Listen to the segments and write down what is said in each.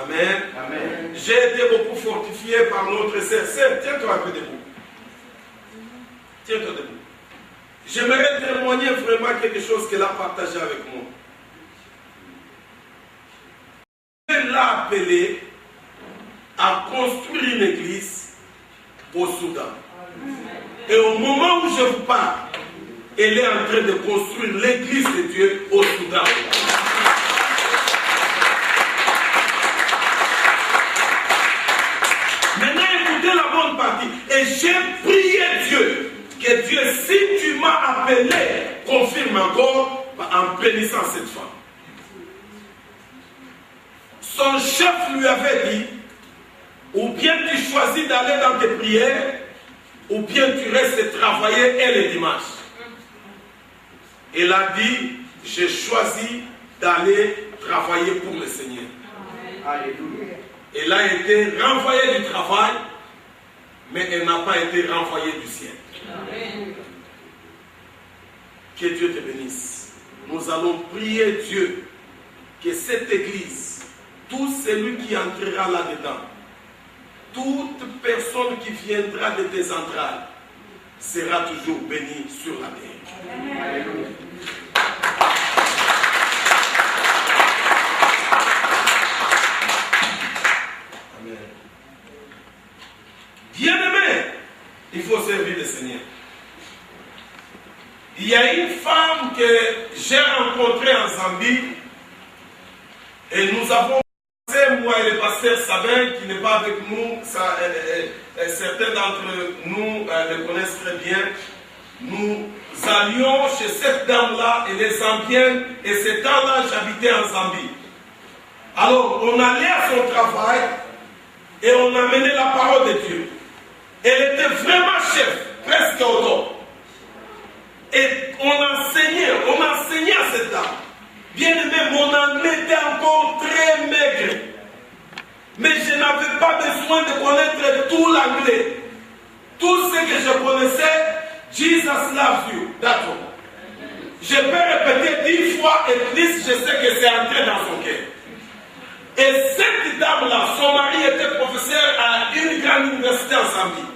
Amen. Amen. J'ai été beaucoup fortifié par notre sœur. Sœur, tiens-toi un peu debout. Tiens-toi debout. J'aimerais témoigner vraiment quelque chose qu'elle a partagé avec moi. Elle l'a appelé à construire une église au Soudan. Et au moment où je vous parle, elle est en train de construire l'église de Dieu au Soudan. Maintenant, écoutez la bonne partie. Et j'ai prié Dieu, que Dieu, si tu m'as appelé, confirme encore en bénissant cette femme. Son chef lui avait dit, ou bien tu choisis d'aller dans tes prières, ou bien tu restes travailler et le dimanche. Elle a dit, j'ai choisi d'aller travailler pour le Seigneur. Alléluia. Elle a été renvoyée du travail, mais elle n'a pas été renvoyée du ciel. Amen. Que Dieu te bénisse. Nous allons prier Dieu que cette église, tout celui qui entrera là-dedans, toute personne qui viendra de tes entrailles, sera toujours bénie sur la terre. Alléluia. Amen. Bien-aimé, il faut servir le Seigneur. Il y a une femme que j'ai rencontrée en Zambie et nous avons passé, moi et le pasteur Sabin, qui n'est pas avec nous, certains d'entre nous le connaissent très bien. Nous allions chez cette dame-là, elle est zambienne, et ce temps-là, j'habitais en Zambie. Alors, on allait à son travail et on amenait la parole de Dieu. Elle était vraiment chef, presque au top. Et on enseignait à cette dame. Bien aimé, mon anglais était encore très maigre. Mais je n'avais pas besoin de connaître tout l'anglais. Tout ce que je connaissais, Jesus loves you. That's all. Je peux répéter 10 fois et plus, je sais que c'est entré dans son cœur. Et cette dame-là, son mari était professeur à une grande université en Zambie.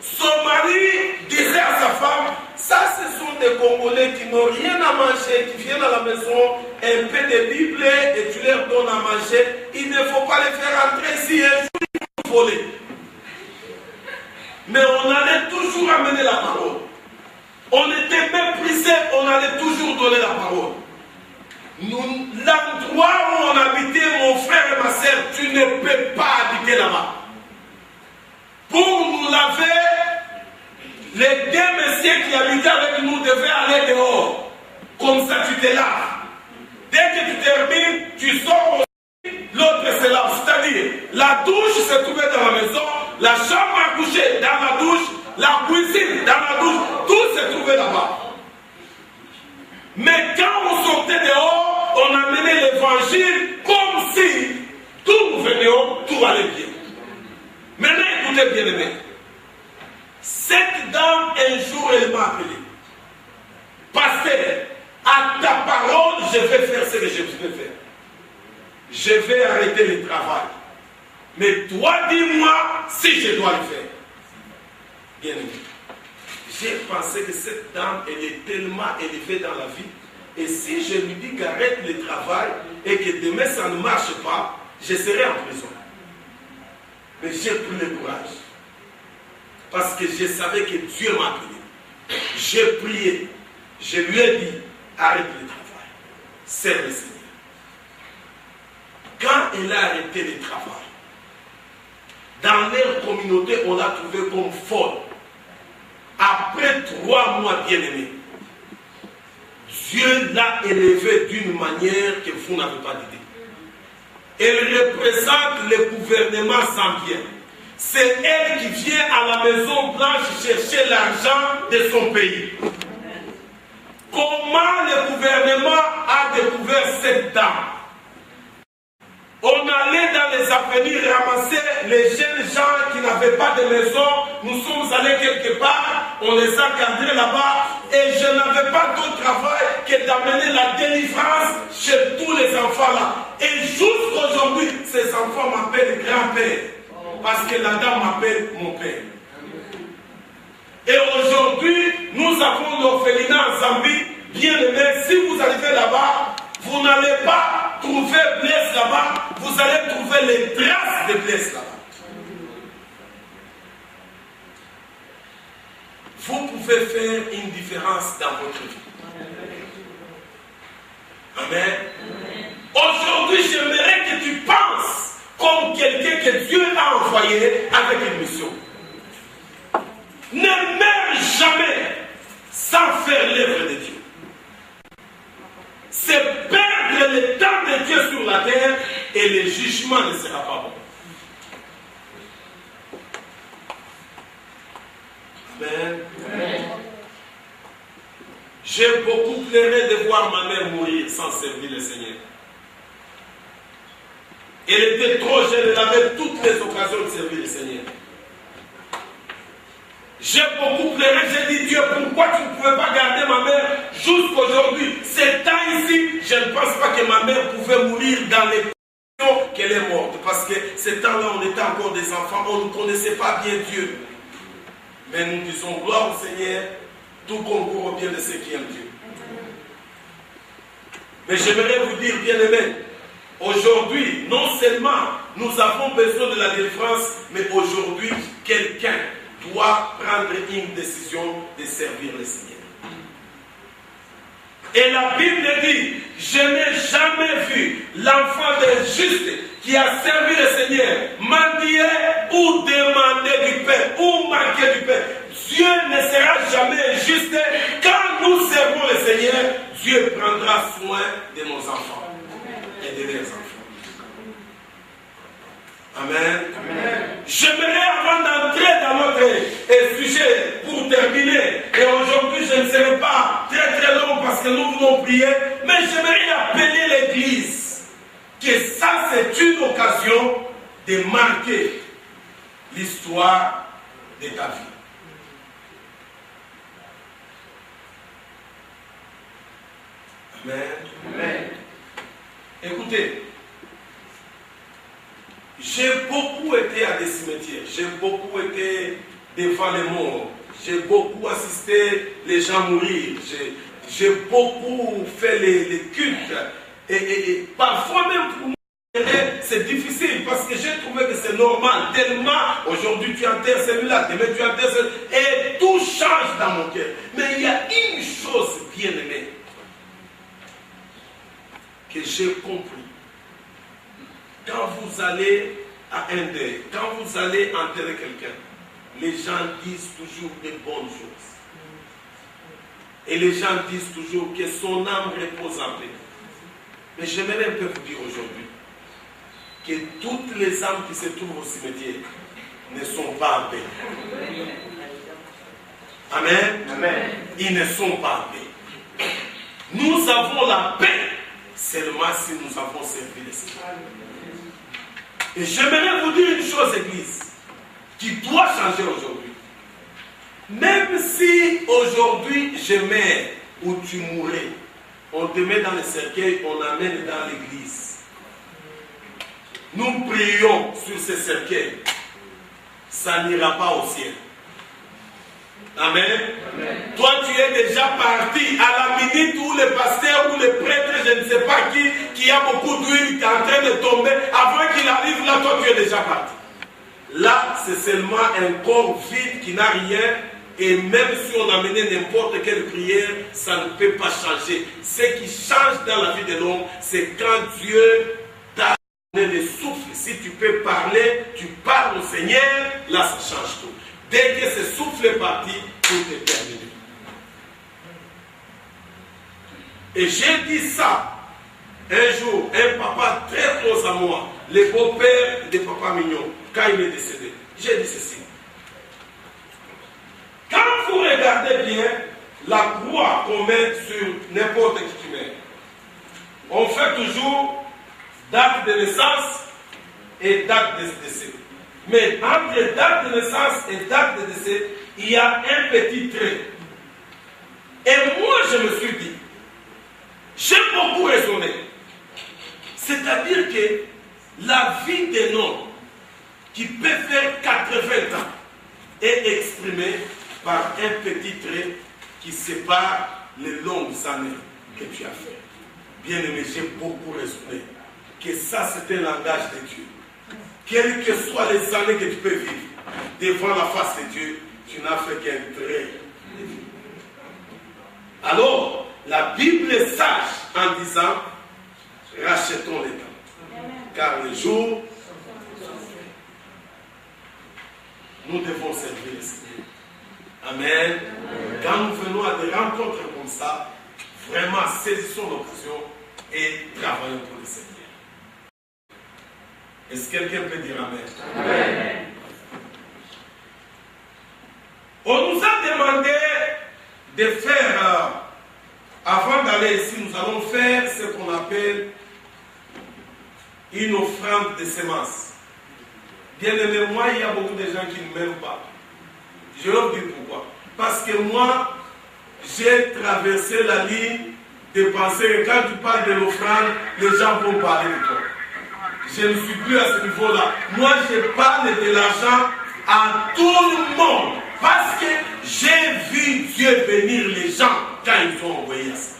Son mari disait à sa femme, ça ce sont des Congolais qui n'ont rien à manger, qui viennent à la maison, un peu de Bible et tu leur donnes à manger. Il ne faut pas les faire entrer ici, un jour ils vont voler. Mais on allait toujours amener la parole. On était méprisés, on allait toujours donner la parole. L'endroit où on habitait, mon frère et ma soeur, tu ne peux pas habiter là-bas. Pour nous laver, les deux messieurs qui habitaient avec nous devaient aller dehors. Comme ça, tu te laves. Dès que tu termines, tu sors aussi, l'autre se lave. C'est-à-dire, la douche se trouvait dans la maison, la chambre à coucher dans la douche, la cuisine dans la douche, tout se trouvait là-bas. Mais quand on sortait dehors, on amenait l'évangile comme si tout venait, tout allait bien. Maintenant, écoutez bien aimé. Cette dame, un jour, elle m'a appelé. Pasteur, à ta parole, je vais faire ce que je vais faire. Je vais arrêter le travail. Mais toi, dis-moi si je dois le faire. Bien aimé. J'ai pensé que cette dame, elle est tellement élevée dans la vie. Et si je lui dis qu'arrête le travail et que demain ça ne marche pas, je serai en prison. Mais j'ai pris le courage. Parce que je savais que Dieu m'a appelé. J'ai prié. Je lui ai dit, arrête le travail. Serve le Seigneur. Quand elle a arrêté le travail, dans leur communauté, on l'a trouvée comme folle. Après 3 mois bien-aimés, Dieu l'a élevée d'une manière que vous n'avez pas d'idée. Elle représente le gouvernement zambien. C'est elle qui vient à la Maison Blanche chercher l'argent de son pays. Comment le gouvernement a découvert cette dame? On allait dans les avenirs ramasser les jeunes gens qui n'avaient pas de maison. Nous sommes allés quelque part. on les a gardés là-bas, et je n'avais pas d'autre travail que d'amener la délivrance chez tous les enfants là. Et jusqu'aujourd'hui, ces enfants m'appellent grand-père, parce que la dame m'appelle mon père. Et aujourd'hui, nous avons l'orphelinat en Zambie. Bien aimé, si vous arrivez là-bas, vous n'allez pas trouver Blaise là-bas, vous allez trouver les traces de Blaise là-bas. Vous pouvez faire une différence dans votre vie. Amen. Aujourd'hui, j'aimerais que tu penses comme quelqu'un que Dieu a envoyé avec une mission. Ne meurs jamais sans faire l'œuvre de Dieu. C'est perdre le temps de Dieu sur la terre et le jugement ne sera pas bon. Amen. Amen. J'ai beaucoup pleuré de voir ma mère mourir sans servir le Seigneur. Elle était trop jeune, elle avait toutes les occasions de servir le Seigneur. J'ai beaucoup pleuré, j'ai dit Dieu, pourquoi tu ne pouvais pas garder ma mère jusqu'aujourd'hui? Ces temps ici, je ne pense pas que ma mère pouvait mourir dans les conditions qu'elle est morte. Parce que ces temps-là, on était encore des enfants, on ne connaissait pas bien Dieu. Mais nous disons gloire au Seigneur, tout concourt au bien de ceux qui aiment Dieu. Mais j'aimerais vous dire, bien aimé, aujourd'hui, non seulement nous avons besoin de la délivrance, mais aujourd'hui, quelqu'un doit prendre une décision de servir le Seigneur. Et la Bible dit, je n'ai jamais vu l'enfant d'un juste qui a servi le Seigneur mendier ou demander du pain ou manquer du pain. Dieu ne sera jamais injuste. Quand nous servons le Seigneur, Dieu prendra soin de nos enfants et de leurs enfants. Amen. Amen. J'aimerais, avant d'entrer dans notre sujet, pour terminer, et aujourd'hui je ne serai pas très long parce que nous voulons prier, mais j'aimerais appeler l'Église que ça c'est une occasion de marquer l'histoire de ta vie. Amen. Amen. Écoutez, j'ai beaucoup été à des cimetières, j'ai beaucoup été devant les morts, j'ai beaucoup assisté les gens mourir, j'ai beaucoup fait les cultes. Et parfois même pour moi, c'est difficile parce que j'ai trouvé que c'est normal. Tellement, aujourd'hui tu enterres celui-là, demain tu enterres celui-là, et tout change dans mon cœur. Mais il y a une chose bien aimée que j'ai compris. Quand vous allez à un deuil, quand vous allez enterrer quelqu'un, les gens disent toujours de bonnes choses. Et les gens disent toujours que son âme repose en paix. Mais j'aimerais un peu vous dire aujourd'hui que toutes les âmes qui se trouvent au cimetière ne sont pas en paix. Amen. Amen. Ils ne sont pas en paix. Nous avons la paix seulement si nous avons servi le Seigneur. Et j'aimerais vous dire une chose, Église, qui doit changer aujourd'hui. Même si aujourd'hui je meurs ou tu mourrais, on te met dans le cercueil, on amène dans l'église. Nous prions sur ce cercueil. Ça n'ira pas au ciel. Amen. Amen. Toi, tu es déjà parti à la minute où le pasteur ou le prêtre, je ne sais pas qui a beaucoup d'huile, qui est en train de tomber, avant qu'il arrive là, toi, tu es déjà parti. Là, c'est seulement un corps vide qui n'a rien. Et même si on amenait n'importe quelle prière, ça ne peut pas changer. Ce qui change dans la vie de l'homme, c'est quand Dieu t'a donné le souffle. Si tu peux parler, tu parles au Seigneur, là ça change tout. Dès que ce souffle est parti, tout est terminé. Et j'ai dit ça un jour, un papa très proche à moi, le beau-père de Papa Mignon, quand il est décédé, j'ai dit ceci. Quand vous regardez bien la croix qu'on met sur n'importe qui meurt, on fait toujours date de naissance et date de décès. Mais entre date de naissance et date de décès, il y a un petit trait. Et moi, je me suis dit, j'ai beaucoup raisonné. C'est-à-dire que la vie d'un homme qui peut faire 80 ans est exprimée par un petit trait qui sépare les longues années que tu as fait. Bien aimé, j'ai beaucoup raisonné que ça c'est un langage de Dieu. Quelles que soient les années que tu peux vivre devant la face de Dieu, tu n'as fait qu'un trait. Alors, la Bible est sage en disant, rachetons les temps. Car les jours, nous devons servir le Seigneur. Amen. Quand nous venons à des rencontres comme ça, vraiment saisissons l'occasion et travaillons pour le Seigneur. Est-ce que quelqu'un peut dire Amen? Amen. On nous a demandé de faire, avant d'aller ici, nous allons faire ce qu'on appelle une offrande de semences. Bien aimé, moi, il y a beaucoup de gens qui ne m'aiment pas. Je vais vous dire pourquoi. Parce que moi, j'ai traversé la ligne de penser que quand tu parles de l'offrande, les gens vont parler de toi. Je ne suis plus à ce niveau-là. Moi, je parle de l'argent à tout le monde. Parce que j'ai vu Dieu bénir les gens quand ils ont envoyé ça.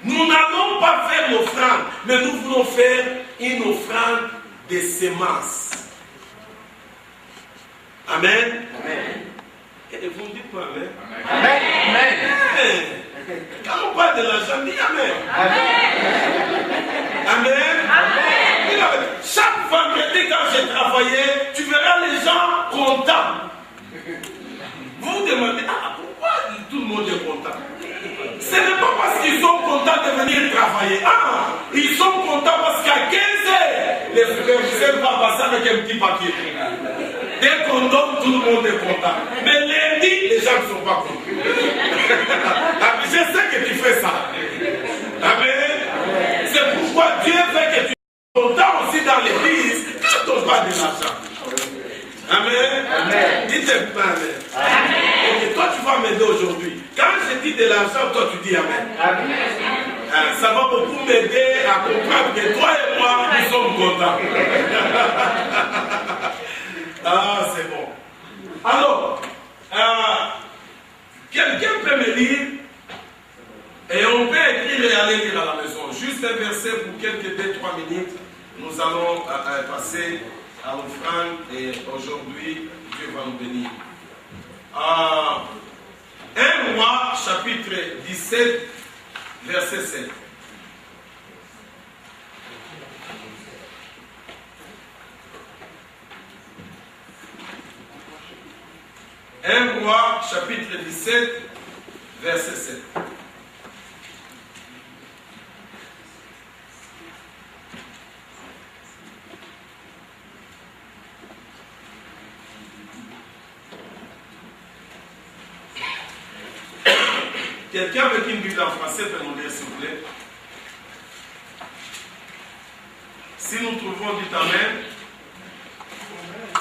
Nous n'allons pas faire l'offrande, mais nous voulons faire une offrande de semences. Amen. Amen. Et vous ne dites pas Amen. Amen. Amen. Quand on parle de l'argent, dis Amen. Amen. Amen. Amen. Chaque vendredi quand j'ai travaillé, tu verras les gens contents. Vous vous demandez, pourquoi tout le monde est content? Ce n'est pas parce qu'ils sont contents de venir travailler. Ils sont contents parce qu'à 15 heures, les frères vont passer avec un petit papier. Dès qu'on donne, tout le monde est content. Mais lundi, les gens ne sont pas contents. Je sais que tu fais ça. Amen. C'est pourquoi Dieu fait que tu es content aussi dans l'église quand on parle de l'argent. Amen. Amen. Dites pas Amen. Amen. Ok, toi tu vas m'aider aujourd'hui. Quand je dis de l'argent, toi tu dis Amen. Amen. Ça va beaucoup m'aider à comprendre que toi et moi, nous sommes contents. C'est bon. Alors, quelqu'un peut me lire et on peut écrire et aller lire à la maison. Juste un verset pour quelques 2-3 minutes. Nous allons passer à l'offrande et aujourd'hui, Dieu va nous bénir. 1 Roi, chapitre 17, verset 7. Un Roi, chapitre 17, verset 7. Quelqu'un avec une Bible en français peut nous dire s'il vous plaît. Si nous trouvons, dites Amen.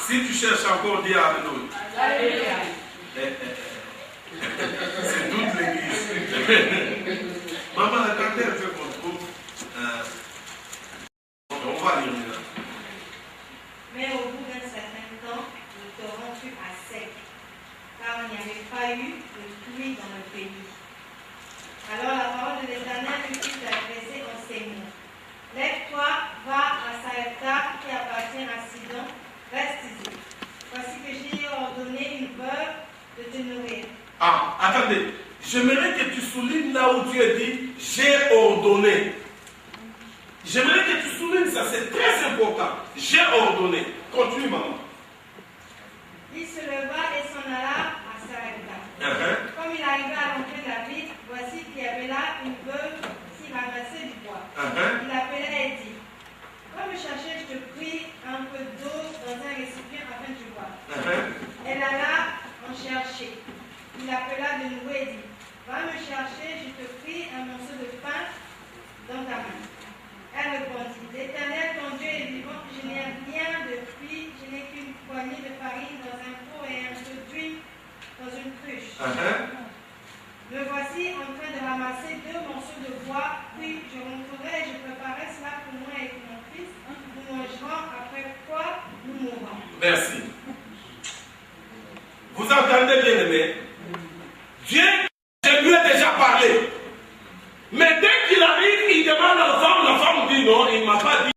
Si tu cherches encore, dis Alléluia. C'est toute l'église. Maman, quand elle veut qu'on trouve, on va lire maintenant. Mais au bout d'un certain temps, nous te rendus à sec, car il n'y avait pas eu de pluie dans le pays. Alors la parole de l'Éternel lui fut adressée en ces mots. Lève-toi, va à Sarepta qui appartient à Sidon, reste ici. Voici que j'ai ordonné une veuve de te nourrir. Attendez, j'aimerais que tu soulignes là où tu as dit j'ai ordonné. J'aimerais que tu soulignes ça, c'est très important. J'ai ordonné. Continue, maman. Il se leva et s'en alla à Sarepta. Comme il arriva à l'entrée de la ville, voici qu'il y avait là une veuve qui ramassait du bois. Il appela et dit, va me chercher, je te prie, un peu d'eau dans un récipient afin que tu boives. Elle alla en chercher. Il appela de nouveau et dit, va me chercher, je te prie, un morceau de pain dans ta main. Elle répondit, l'Éternel, ton Dieu est vivant, je n'ai rien de pluie, je n'ai qu'une Merci. Vous entendez bien aimé? Dieu, je lui ai déjà parlé. Mais dès qu'il arrive, il demande à la femme dit non, il ne m'a pas dit.